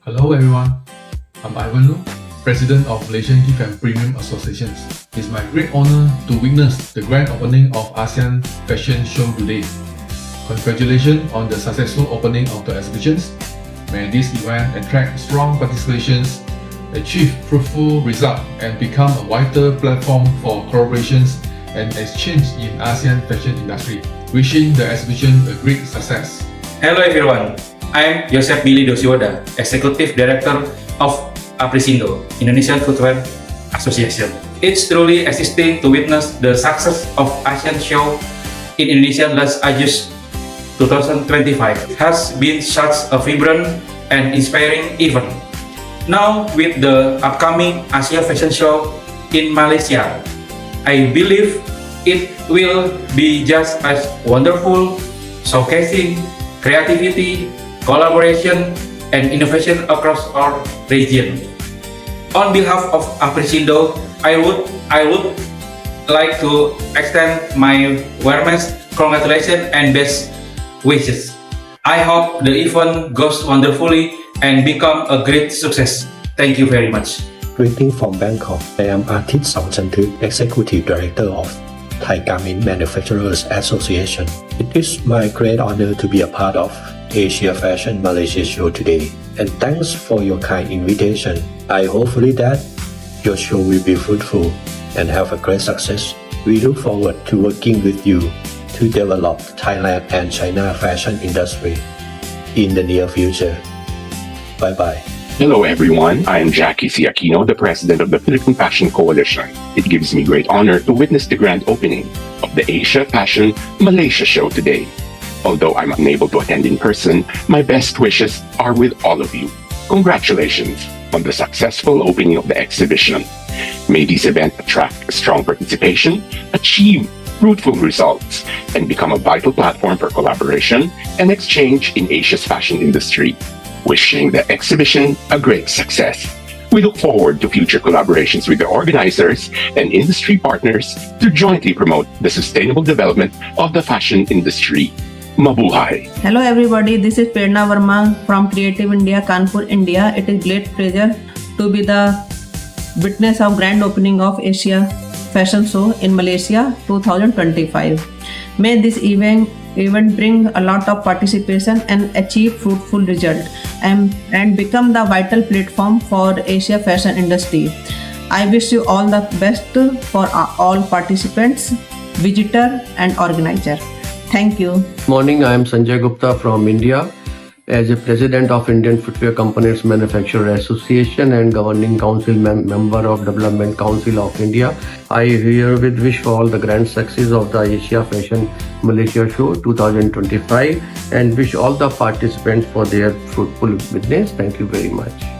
Hello everyone, I'm Ivan Lu, President of Malaysian Gift and Premium Associations. It's my great honor to witness the grand opening of Asia Fashion Show today. Congratulations on the successful opening of the exhibitions. May this event attract strong participations, achieve fruitful results, and become a vital platform for collaborations and exchange in ASEAN fashion industry. Wishing the exhibition a great success. Hello everyone, I'm Joseph Billy Dosiwada, Executive Director of Apresindo, Indonesian Footwear Association. It's truly existing to witness the success of Asian Show in Indonesia last August 2025. It has been such a vibrant and inspiring event. Now with the upcoming Asia Fashion Show in Malaysia, I believe it will be just as wonderful, showcasing creativity, collaboration, and innovation across our region. On behalf of Apresindo, I would like to extend my warmest congratulations and best wishes. I hope the event goes wonderfully and become a great success. Thank you very much. Greeting from Bangkok. I am Artist Songchantuk, Executive Director of Thai Garment Manufacturers Association. It is my great honor to be a part of Asia Fashion Malaysia Show today, and thanks for your kind invitation. I hopefully that your show will be fruitful and have a great success. We look forward to working with you to develop Thailand and China fashion industry in the near future. Bye bye. Hello everyone, I am Jackie C. Aquino, the President of the Philippine Fashion Coalition. It gives me great honor to witness the grand opening of the Asia Fashion Malaysia Show today. Although I'm unable to attend in person, my best wishes are with all of you. Congratulations on the successful opening of the exhibition. May this event attract strong participation, achieve fruitful results, and become a vital platform for collaboration and exchange in Asia's fashion industry. Wishing the exhibition a great success. We look forward to future collaborations with the organizers and industry partners to jointly promote the sustainable development of the fashion industry. Mabuhay! Hello everybody, this is Prerna Verma from Creative India, Kanpur, India. It is great pleasure to be the witness of grand opening of Asia Fashion Show in Malaysia 2025. May this event bring a lot of participation and achieve fruitful result and become the vital platform for Asia fashion industry. I wish you all the best for all participants, visitor and organizer. Thank you. Morning, I am Sanjay Gupta from India. As a President of Indian Footwear Components Manufacturer Association and Governing Council member of Development Council of India, I herewith wish for all the grand success of the Asia Fashion Malaysia Show 2025 and wish all the participants for their fruitful witness. Thank you very much.